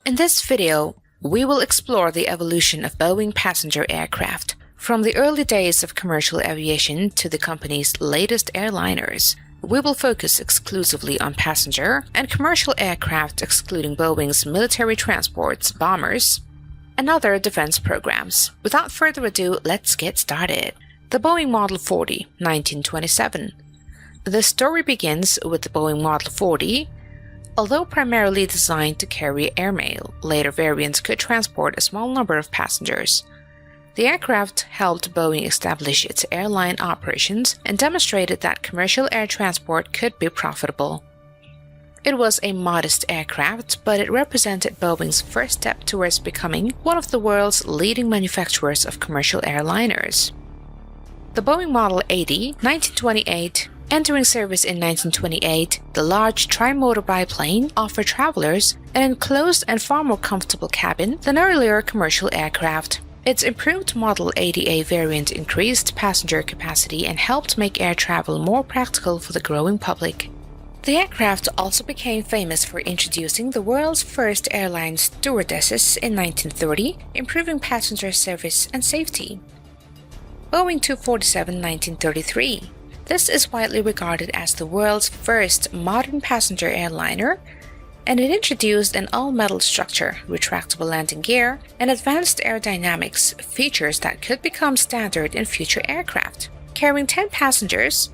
In this video, we will explore the evolution of Boeing passenger aircraft, from the early days of commercial aviation to the company's latest airliners. We will focus exclusively on passenger and commercial aircraft, excluding Boeing's military transports, bombers, and other defense programs. Without further ado, let's get started. The Boeing Model 40, 1927. The story begins with the Boeing Model 40. Although primarily designed to carry airmail, later variants could transport a small number of passengers. The aircraft helped Boeing establish its airline operations and demonstrated that commercial air transport could be profitable. It was a modest aircraft, but it represented Boeing's first step towards becoming one of the world's leading manufacturers of commercial airliners. The Boeing Model 80, 1928, entering service in 1928, the large tri-motor biplane offered travelers an enclosed and far more comfortable cabin than earlier commercial aircraft. Its improved Model 80A variant increased passenger capacity and helped make air travel more practical for the growing public. The aircraft also became famous for introducing the world's first airline stewardesses in 1930, improving passenger service and safety. Boeing 247, 1933. This is widely regarded as the world's first modern passenger airliner, and it introduced an all-metal structure, retractable landing gear, and advanced aerodynamics, features that could become standard in future aircraft. Carrying 10 passengers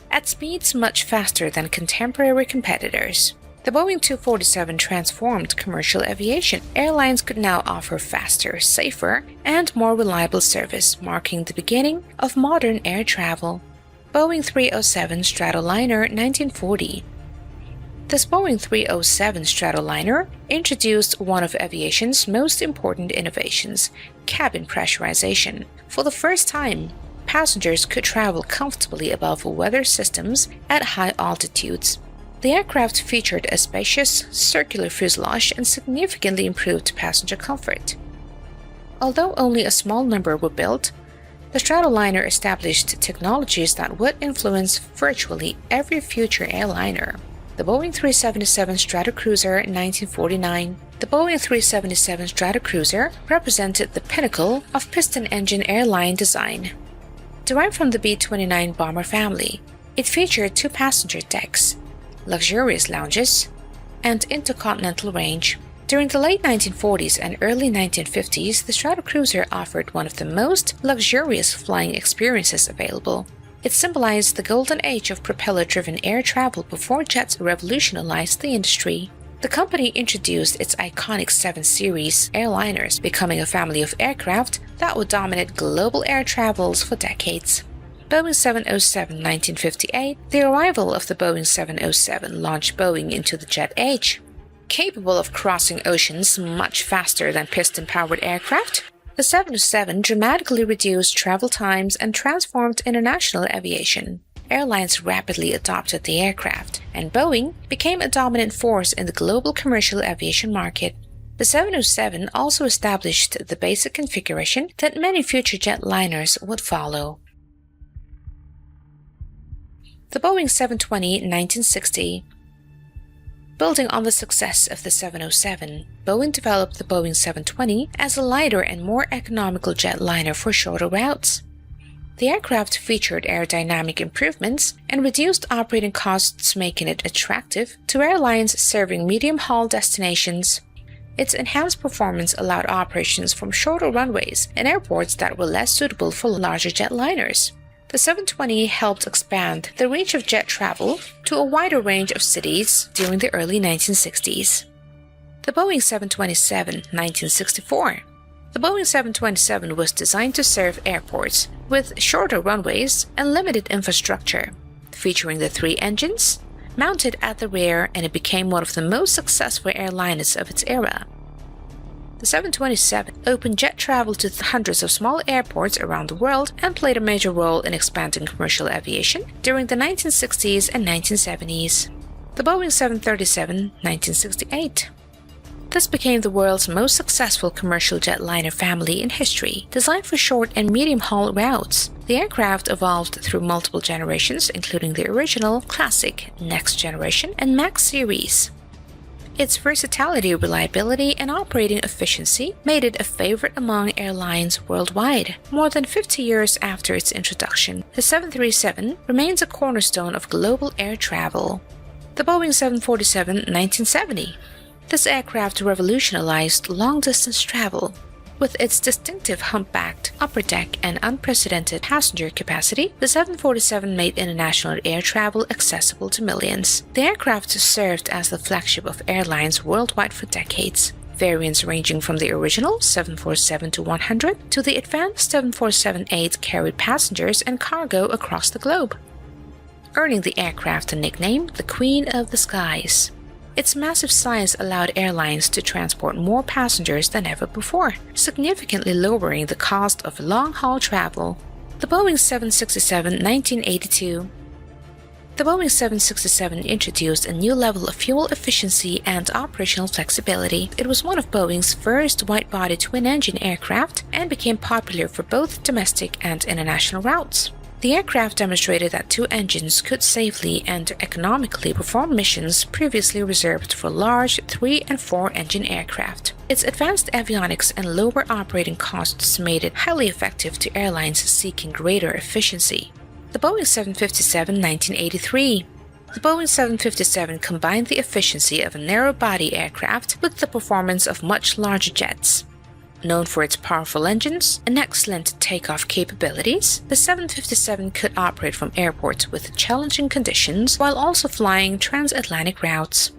at speeds much faster than contemporary competitors. The Boeing 247 transformed commercial aviation. Airlines could now offer faster, safer, and more reliable service, marking the beginning of modern air travel. Boeing 307 Stratoliner, 1940. This Boeing 307 Stratoliner introduced one of aviation's most important innovations, cabin pressurization. For the first time, passengers could travel comfortably above weather systems at high altitudes. The aircraft featured a spacious, circular fuselage and significantly improved passenger comfort. Although only a small number were built, the Stratoliner established technologies that would influence virtually every future airliner. The Boeing 377 Stratocruiser, 1949. The Boeing 377 Stratocruiser represented the pinnacle of piston engine airline design. Derived from the B-29 bomber family, it featured 2 passenger decks, luxurious lounges, and intercontinental range. During the late 1940s and early 1950s, the Stratocruiser offered one of the most luxurious flying experiences available. It symbolized the golden age of propeller-driven air travel before jets revolutionized the industry. The company introduced its iconic 7 Series Airliners, becoming a family of aircraft that would dominate global air travels for decades. Boeing 707, 1958. The arrival of the Boeing 707 launched Boeing into the jet age. Capable of crossing oceans much faster than piston-powered aircraft, the 707 dramatically reduced travel times and transformed international aviation. Airlines rapidly adopted the aircraft, and Boeing became a dominant force in the global commercial aviation market. The 707 also established the basic configuration that many future jetliners would follow. The Boeing 720, 1960. Building on the success of the 707, Boeing developed the Boeing 720 as a lighter and more economical jetliner for shorter routes. The aircraft featured aerodynamic improvements and reduced operating costs, making it attractive to airlines serving medium-haul destinations. Its enhanced performance allowed operations from shorter runways and airports that were less suitable for larger jetliners. The 720 helped expand the reach of jet travel to a wider range of cities during the early 1960s. The Boeing 727, 1964. The Boeing 727 was designed to serve airports with shorter runways and limited infrastructure, featuring the 3 engines mounted at the rear, and it became one of the most successful airliners of its era. The 727 opened jet travel to hundreds of small airports around the world and played a major role in expanding commercial aviation during the 1960s and 1970s. The Boeing 737, 1968. This became the world's most successful commercial jetliner family in history, designed for short and medium-haul routes. The aircraft evolved through multiple generations, including the original, classic, next generation, and MAX series. Its versatility, reliability, and operating efficiency made it a favorite among airlines worldwide. More than 50 years after its introduction, the 737 remains a cornerstone of global air travel. The Boeing 747-1970. This aircraft revolutionized long-distance travel. With its distinctive humpbacked upper deck and unprecedented passenger capacity, the 747 made international air travel accessible to millions. The aircraft served as the flagship of airlines worldwide for decades. Variants ranging from the original 747-100 to the advanced 747-8 carried passengers and cargo across the globe, earning the aircraft the nickname the Queen of the Skies. Its massive size allowed airlines to transport more passengers than ever before, significantly lowering the cost of long-haul travel. The Boeing 767-1982. The Boeing 767 introduced a new level of fuel efficiency and operational flexibility. It was one of Boeing's first wide-body twin-engine aircraft and became popular for both domestic and international routes. The aircraft demonstrated that two engines could safely and economically perform missions previously reserved for large 3- and 4-engine aircraft. Its advanced avionics and lower operating costs made it highly effective to airlines seeking greater efficiency. The Boeing 757-1983. The Boeing 757 combined the efficiency of a narrow-body aircraft with the performance of much larger jets. Known for its powerful engines and excellent takeoff capabilities, the 757 could operate from airports with challenging conditions while also flying transatlantic routes.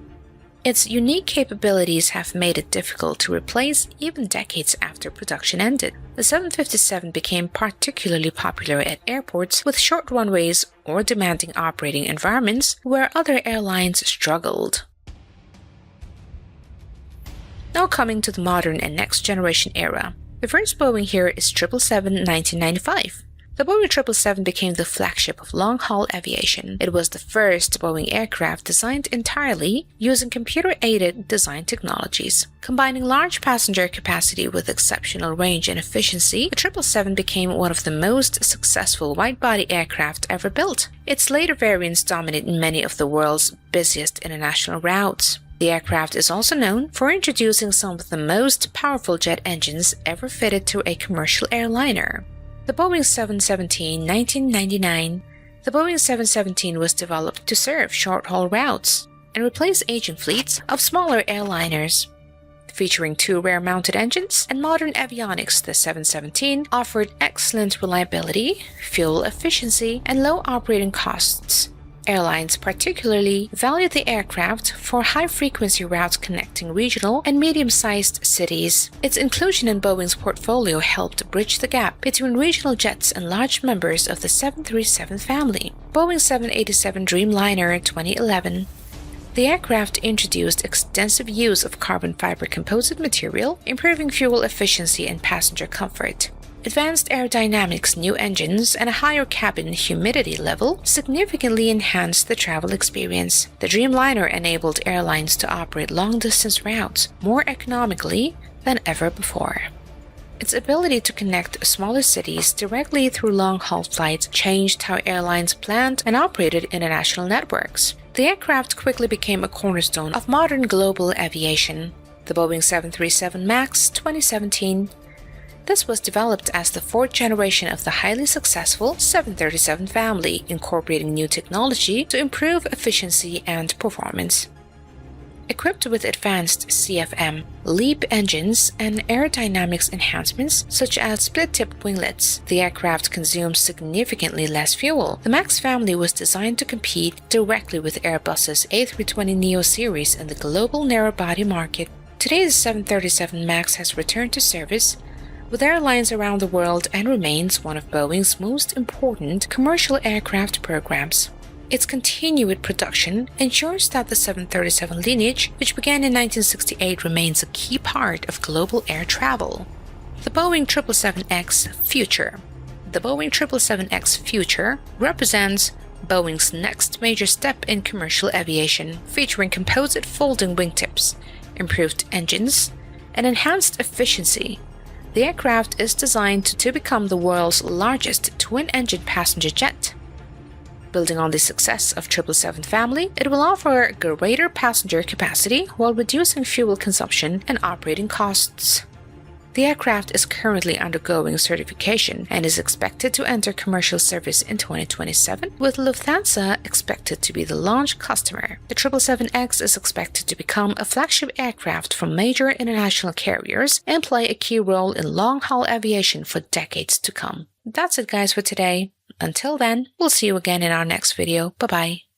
Its unique capabilities have made it difficult to replace even decades after production ended. The 757 became particularly popular at airports with short runways or demanding operating environments where other airlines struggled. Now coming to the modern and next-generation era. The first Boeing here is 777-1995. The Boeing 777 became the flagship of long-haul aviation. It was the first Boeing aircraft designed entirely using computer-aided design technologies. Combining large passenger capacity with exceptional range and efficiency, the 777 became one of the most successful wide-body aircraft ever built. Its later variants dominate many of the world's busiest international routes. The aircraft is also known for introducing some of the most powerful jet engines ever fitted to a commercial airliner. The Boeing 717-1999. The Boeing 717 was developed to serve short-haul routes and replace aging fleets of smaller airliners. Featuring two rear-mounted engines and modern avionics, the 717 offered excellent reliability, fuel efficiency, and low operating costs. Airlines particularly valued the aircraft for high-frequency routes connecting regional and medium-sized cities. Its inclusion in Boeing's portfolio helped bridge the gap between regional jets and large members of the 737 family. Boeing 787 Dreamliner 2011. The aircraft introduced extensive use of carbon fiber composite material, improving fuel efficiency and passenger comfort. Advanced aerodynamics, new engines, and a higher cabin humidity level significantly enhanced the travel experience. The Dreamliner enabled airlines to operate long-distance routes more economically than ever before. Its ability to connect smaller cities directly through long-haul flights changed how airlines planned and operated international networks. The aircraft quickly became a cornerstone of modern global aviation. The Boeing 737 MAX 2017. This was developed as the fourth generation of the highly successful 737 family, incorporating new technology to improve efficiency and performance. Equipped with advanced CFM, LEAP engines, and aerodynamics enhancements such as split-tip winglets, the aircraft consumes significantly less fuel. The MAX family was designed to compete directly with Airbus's A320neo series in the global narrow-body market. Today, the 737 MAX has returned to service with airlines around the world and remains one of Boeing's most important commercial aircraft programs. Its continued production ensures that the 737 lineage, which began in 1968, remains a key part of global air travel. The Boeing 777X Future. The Boeing 777X Future represents Boeing's next major step in commercial aviation, featuring composite folding wingtips, improved engines, and enhanced efficiency. The aircraft is designed to become the world's largest twin-engine passenger jet. Building on the success of 777 family, it will offer greater passenger capacity while reducing fuel consumption and operating costs. The aircraft is currently undergoing certification and is expected to enter commercial service in 2027, with Lufthansa expected to be the launch customer. The 777X is expected to become a flagship aircraft for major international carriers and play a key role in long-haul aviation for decades to come. That's it, guys, for today. Until then, we'll see you again in our next video. Bye-bye.